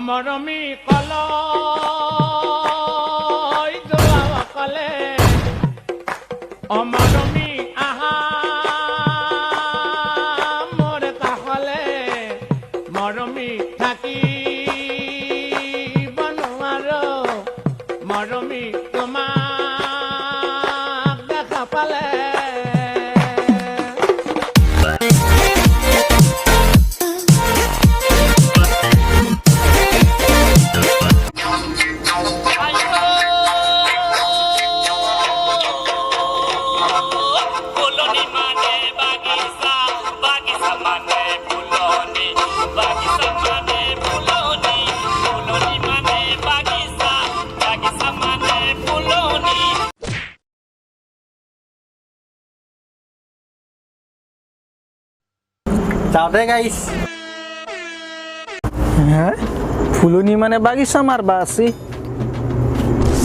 মৰমী কলৈ যোৱা কলে অমৰমী আহা মোৰ কাষলে মৰমী থাকি বনোৱাৰো মৰমী তোমাক দেখা পালে চাওঁতে গাইছ হ্যাঁ ফুলনি মানে বাগিচা মারবা আছি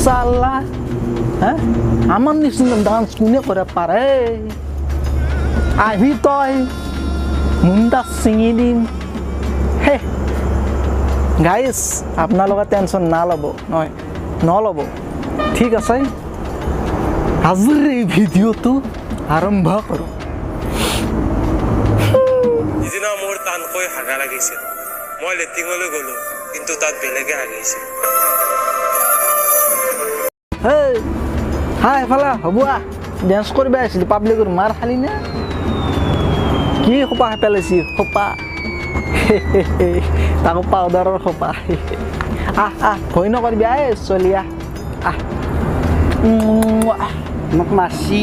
সাল্লা হ্যাঁ আমার নিচিনা ডান্স কোনে করে পারে আহি তই মুন্ডা ছিঙি দিম হে গাইছ আপোনালোকে টেনশ্যন নাল'ব নহয় নল'ব ঠিক আছে আজিৰ এই ভিডিঅ'টো আৰম্ভ কৰোঁ সিদিনা মোৰ টানকৈ হাগা লাগিছিল মই লেট্ৰিনলৈ গ'লো কিন্তু তাত বেলেগে হাগিছে হেই হাই এফালে হ'ব ডেন্স কৰিব আহিছিলোঁ পাব্লিকৰ মাৰ খালি নে কি সোপা পেলাইছি সোপা তাকো পাউডাৰৰ সোপা আহ ভয় নকৰিবি আহ চলি আহ মোক মাছি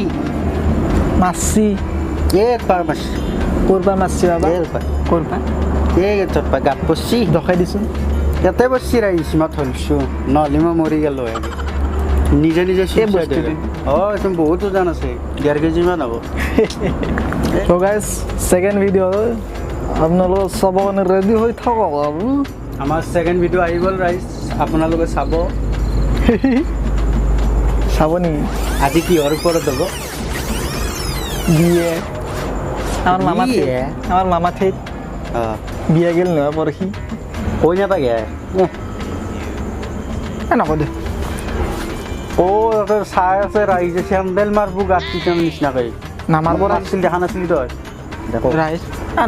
পাৰ মাছি কৰবা মাছি বাবা কৰবা তোৰপা গাত পচি দখাই দিছোঁ ইয়াতে বচি আহিছোঁ মই ধৰিছোঁ নহ'লে মই মৰি গ'লো নিজে নিজে এইটো বহুত ওজন আছে 1.5 কেজিমান হ'ব তো গাইজ ছেকেণ্ড ভিডিঅ' আপোনালোকে চাব কাৰণে ৰেডি হৈ থাকক আৰু আমাৰ ছেকেণ্ড ভিডিঅ' আহি গ'ল ৰাইজ আপোনালোকে চাব চাব নেকি আজি কিহৰ ওপৰত হ'ব বিয়ে আমাৰ মামা ঠেইত বিয়া গেল নহয় পৰহি কৈ নাপাগে নকওঁ দে চাই আছে ৰাইজে চেণ্ডেল মাৰব গাত পিছন নিচিনাকৈ নামাৰ পৰা আছিল দেখা নাছিলি তই দেখো ৰাইজ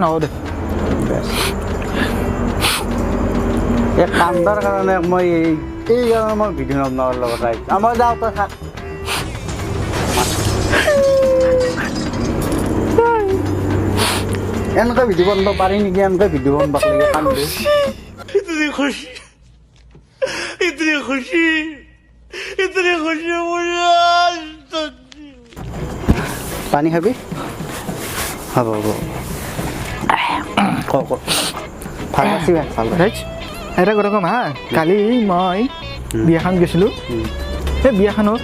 নকওঁ দে এই কান্দাৰ কাৰণে মই এই কাৰণে মই ভিডিঅ' নবনাবৰ লগত ৰাইজ আমাৰ যাওঁ তই থাক এনেকৈ ভিডিঅ' বনাব পাৰি নেকি এনেকৈ ভিডিঅ' বনাব লাগে কান্দে इतनी खुशी मुझे आज तक পানী খাবি হ'ব ফাৰ্মাচী ভাল ৰাইজ এটা কথা ক'ম হা কালি মই বিয়াখন গৈছিলোঁ সেই বিয়াখনত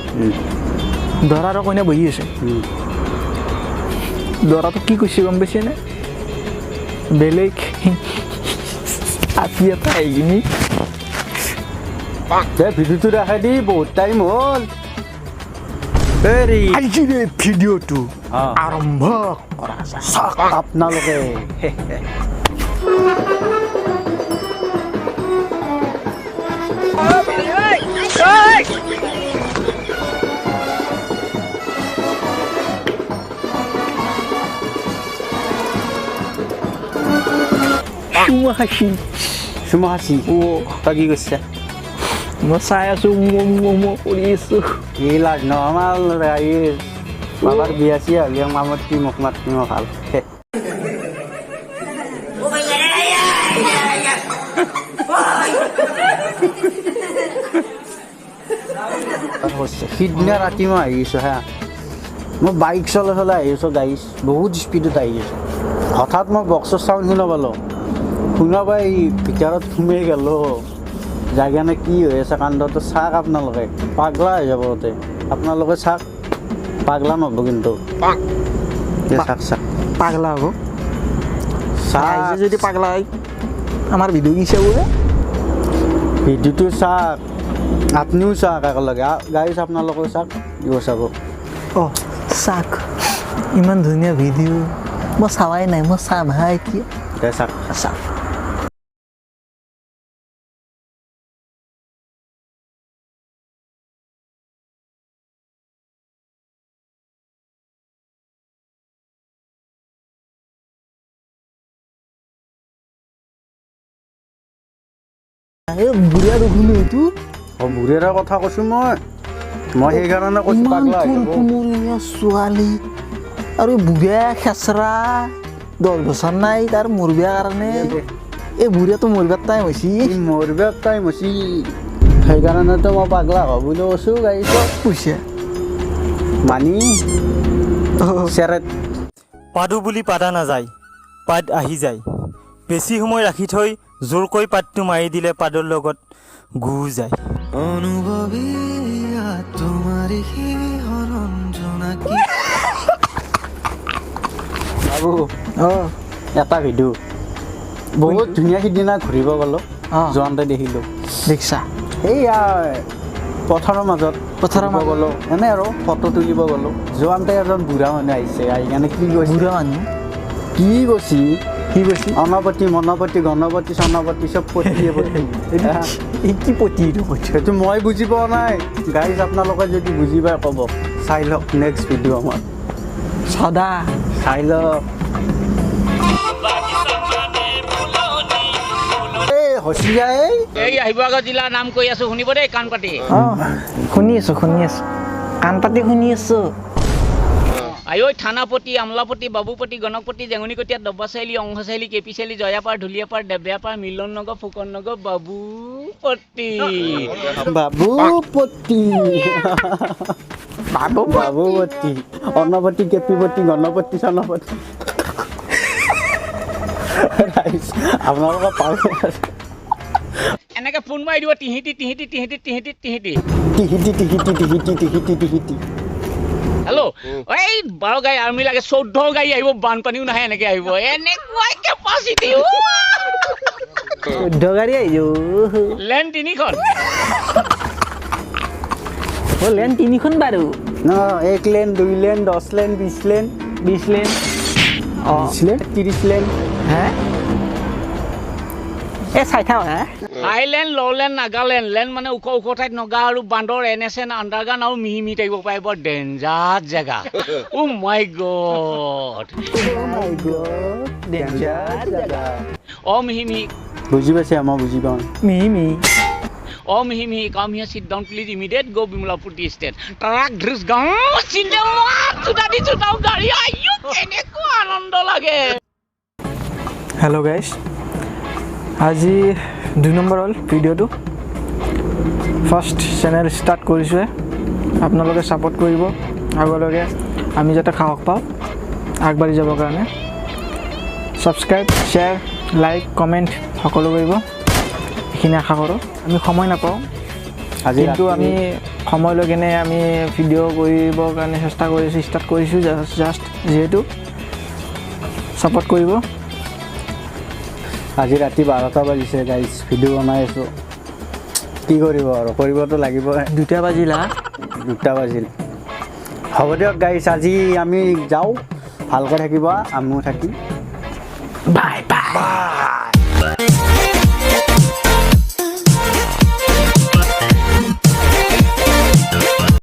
দৰা আৰু কইনা বহি আছে দৰাটো কি কৈছে গম পাইছেনে বেলেগ আপি এটা আহি কিনি ভিডিঅ'টো দেখাই দি বহুত টাইম হ'ল আজিৰ এই ভিডিঅ'টো আৰম্ভ কৰা যাওক আপোনালোকে চুমহাচি তই কি কৈছা মই চাই আছোঁ কৰি আছোঁ এই লাজ নৰ্মাল বাবাৰ বিয়া চিয়া হ'লে মামত কি মোক মাত কি ভাল সিদিনা ৰাতি মই আহি আছোঁ হা মই বাইক চলাই আহি আছোঁ গাড়ী বহুত স্পীডত আহি আছোঁ হঠাৎ মই বক্সৰ চাউণ্ড শুনা পালোঁ শুনা পাই ভিতৰত সোমাই গ'লোঁ যাই কেনে কি হৈ আছে কান্দটো চাওক আপোনালোকে পাগলা হৈ যাব তাতে আপোনালোকে চাওক পাগলা নহ'ব কিন্তু চাওক পাগলা হ'ব চাওক যদি পাগলা হয় আমাৰ ভিডিঅ' কি চাব ভিডিঅ'টো চাওক আপুনিও চাওক একেলগে গাড়ী আপোনালোকেও চাওক ইও চাব অঁ চাওক ইমান ধুনীয়া ভিডিঅ' মই চাৱাই নাই মই চাম হা এতিয়া চাওক চাওক এই বুঢ়া দেখোন এইটো বুঢ়ীৰে কথা কৈছোঁ মই সেইকাৰণে কৈছোঁ পাগলা হৈ যাব। কুমৰীয়া ছোৱালী আৰু বুঢ়া খেচৰা 10 বছৰ নাই তাৰ মৰবিয়াৰ কাৰণে এই বুঢ়াটো মৰবিয়াৰ টাইম হৈছে মৰবিয়াৰ টাইম হৈছে সেইকাৰণেতো মই পাগলা হ'ব বুলি কৈছোঁ গাইছ পইচা মানি চেৰেট পাদু বুলি পাদা নাযায় পাদ আহি যায় বেছি সময় ৰাখি থৈ জোৰকৈ পাতটো মাৰি দিলে পাদৰ লগত গু যায় বাবু এটা ভিডিঅ' বহুত ধুনীয়া সিদিনা ঘূৰিব গ'লোঁ যোৱাতে দেখিলোঁ দেখিছা এইয়া পথাৰৰ মাজত গ'লোঁ এনেই আৰু ফটো তুলিব গ'লোঁ যোৱাতে এজন বুঢ়া মানুহ আহিছে আহি কাৰণে কি কৈছে বুঢ়া মানুহ কি কৈছে কি কৈছে অনপতি মনপতি গণপতি চনপতি চব পতিয়ে পতি কি পতি এইটো সেইটো মই বুজি পোৱা নাই গাইজ আপোনালোকে যদি বুজি পায় ক'ব চাই লওক নেক্সট ভিডিঅ' আমাৰ সদা চাই লওক এই আহিবগা জিলাৰ নাম কৈ আছো শুনিব দেই কাণ পাতি শুনি আছো কাণ পাতি শুনি আছো আই ঐ থানাপতি আমলাপতি বাবুপতি গণকপতি জেঙনিকটীয়া ডব্বা চাৰিআলি অংশ চাৰিআলি কেপি চাৰিআলি জয়াপাৰ ঢুলীয়াপাৰ দেব্ৰীয়াপাৰ মিলন নগৰ ফুকন নগৰ বাবুপতি বাবুপতি অন্নপতি কেপিপতি গণপতি চনপতি আপোনালোকৰ পাল এনেকে ফোন মাৰি দিব তিহিতি তিহিতি তিহিতি তিহিতি তিহিতি টিহিটি টিহিটি টিহিটি টিহিটি টিহিটি হেল্ল' এই 12 গাড়ী আৰ্মি লাগে 14 গাড়ী আহিব বানপানীও নাহে এনেকে আহিব এনেকুৱাই কেপাচিটি গাড়ী আহিছো লেন 3খন লেন 3খন বাৰু 1 লেন 2 লেন 10 লেন 20 লেন 20 লেন 30 লেন হে এই চাই থাক হে হাইলেণ্ড ললেণ্ড নাগালেণ্ড লেণ্ড মানে ওখ ওখ ঠাইত নগা আৰু বান্দৰ NSN আণ্ডাৰগ্ৰাউণ্ড আৰু মিহি মিহি থাকিব পাৰে বৰ ডেঞ্জাৰ জেগা ও মাই গড ডেঞ্জাৰ জাগা মিহি মিহি বুজি পাইছে মই বুজি পাওঁ মিহি মিহি মিহি come here sit down please immediate go বিমলাপুটি ষ্টেট ট্ৰাক ড্ৰিছ গাঁও চিন্তা চুটা দি চুটাও গাড়ী আইও কেনেকুৱা আনন্দ লাগে হেল্ল' গাইজ আজি 2 নম্বৰ হ'ল ভিডিঅ'টো ফাৰ্ষ্ট চেনেল ষ্টাৰ্ট কৰিছোঁহে আপোনালোকে ছাপোৰ্ট কৰিব আগলৈকে আমি যাতে সাহস পাওঁ আগবাঢ়ি যাবৰ কাৰণে ছাবস্ক্ৰাইব শ্বেয়াৰ লাইক কমেণ্ট সকলো কৰিব এইখিনি আশা কৰোঁ আমি সময় নাপাওঁ কিন্তু আমি সময় লৈ কিনে আমি ভিডিঅ' কৰিবৰ কাৰণে চেষ্টা কৰিছোঁ ষ্টাৰ্ট কৰিছোঁ জাষ্ট যিহেতু ছাপোৰ্ট কৰিব আজি ৰাতি 12টা বাজিছে গাইজ ভিডিঅ' বনাই আছোঁ কি কৰিব আৰু কৰিবতো লাগিবই 2টা বাজিল হ'ব দিয়ক গাইজ আজি আমি যাওঁ ভালকৈ থাকিব আমিও থাকিম বাই